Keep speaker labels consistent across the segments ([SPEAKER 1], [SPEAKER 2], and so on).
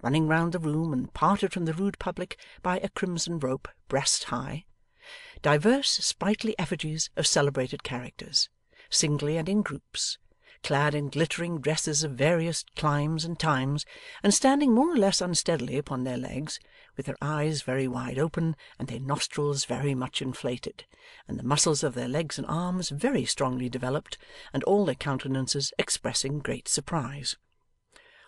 [SPEAKER 1] running round the room and parted from the rude public by a crimson rope breast high, divers sprightly effigies of celebrated characters, singly and in groups, clad in glittering dresses of various climes and times, and standing more or less unsteadily upon their legs, with their eyes very wide open, and their nostrils very much inflated, and the muscles of their legs and arms very strongly developed, and all their countenances expressing great surprise.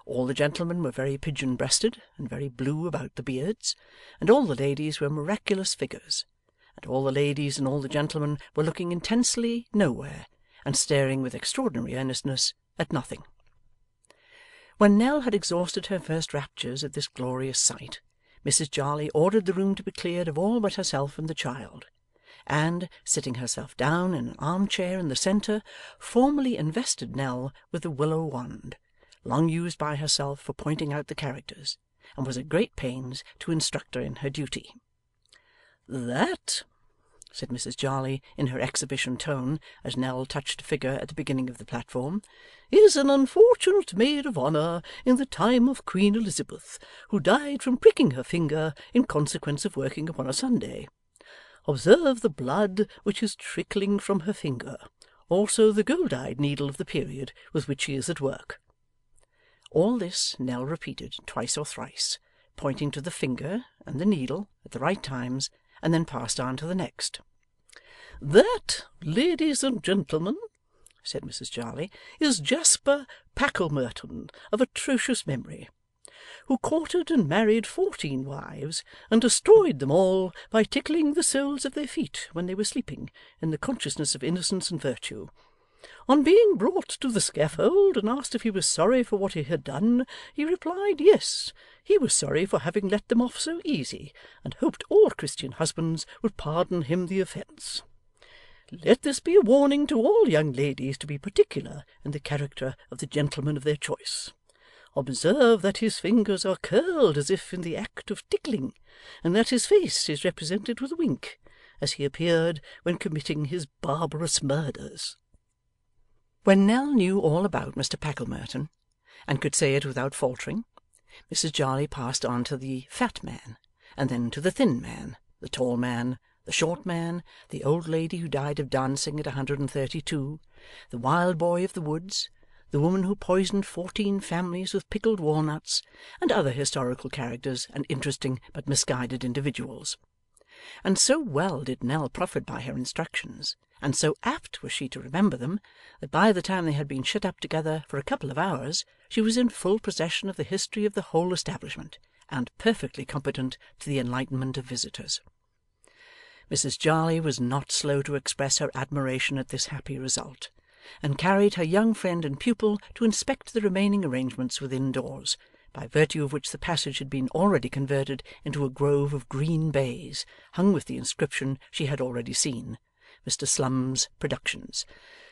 [SPEAKER 1] All the gentlemen were very pigeon-breasted and very blue about the beards, and all the ladies were miraculous figures, and all the ladies and all the gentlemen were looking intensely nowhere, and staring with extraordinary earnestness at nothing. When Nell had exhausted her first raptures at this glorious sight, Mrs Jarley ordered the room to be cleared of all but herself and the child, and, sitting herself down in an arm-chair in the centre, formally invested Nell with the willow wand, long used by herself for pointing out the characters, and was at great pains to instruct her in her duty. 'That,' said Mrs Jarley in her exhibition tone, as Nell touched a figure at the beginning of the platform, 'is an unfortunate maid of honour in the time of Queen Elizabeth, who died from pricking her finger in consequence of working upon a Sunday. Observe the blood which is trickling from her finger, also the gold-eyed needle of the period with which she is at work.' All this Nell repeated twice or thrice, pointing to the finger and the needle at the right times, and then passed on to the next. 'That, ladies and gentlemen,' said Mrs Jarley, 'is Jasper Packlemerton, of atrocious memory, who courted and married 14 wives, and destroyed them all by tickling the soles of their feet when they were sleeping, in the consciousness of innocence and virtue. On being brought to the scaffold and asked if he was sorry for what he had done, he replied yes, he was sorry for having let them off so easy, and hoped all Christian husbands would pardon him the offence. Let this be a warning to all young ladies to be particular in the character of the gentleman of their choice. Observe that his fingers are curled as if in the act of tickling, and that his face is represented with a wink, as he appeared when committing his barbarous murders.' When Nell knew all about Mr Packlemerton, and could say it without faltering, Mrs Jarley passed on to the fat man, and then to the thin man, the tall man, the short man, the old lady who died of dancing at 132, the wild boy of the woods, the woman who poisoned 14 families with pickled walnuts, and other historical characters and interesting but misguided individuals. And so well did Nell profit by her instructions, and so apt was she to remember them, that by the time they had been shut up together for a couple of hours, she was in full possession of the history of the whole establishment, and perfectly competent to the enlightenment of visitors. Mrs Jarley was not slow to express her admiration at this happy result, and carried her young friend and pupil to inspect the remaining arrangements within doors, by virtue of which the passage had been already converted into a grove of green bays, hung with the inscription she had already seen, Mr Slum's Productions,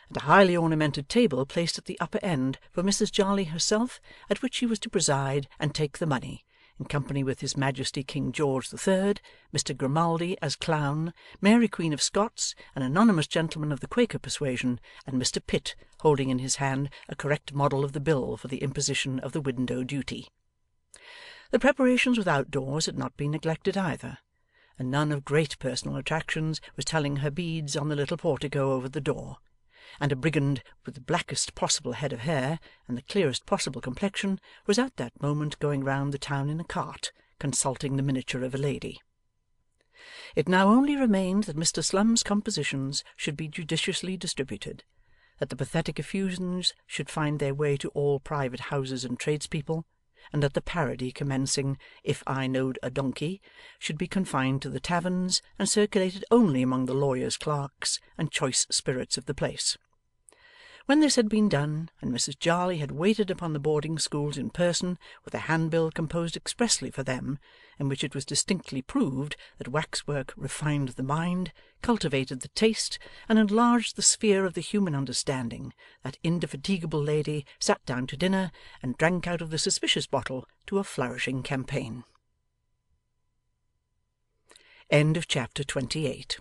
[SPEAKER 1] and a highly ornamented table placed at the upper end for Mrs Jarley herself, at which she was to preside and take the money, in company with His Majesty King George the Third, Mr Grimaldi as clown, Mary Queen of Scots, an anonymous gentleman of the Quaker persuasion, and Mr Pitt holding in his hand a correct model of the bill for the imposition of the window duty. The preparations without doors had not been neglected either, and none of great personal attractions was telling her beads on the little portico over the door, and a brigand with the blackest possible head of hair and the clearest possible complexion was at that moment going round the town in a cart, consulting the miniature of a lady. It now only remained that Mr Slum's compositions should be judiciously distributed, that the pathetic effusions should find their way to all private houses and tradespeople, and that the parody commencing, "If I knowed a donkey," should be confined to the taverns, and circulated only among the lawyers' clerks and choice spirits of the place. When this had been done, and Mrs Jarley had waited upon the boarding schools in person, with a handbill composed expressly for them, in which it was distinctly proved that waxwork refined the mind, cultivated the taste, and enlarged the sphere of the human understanding, that indefatigable lady sat down to dinner, and drank out of the suspicious bottle to a flourishing campaign. Chapter 28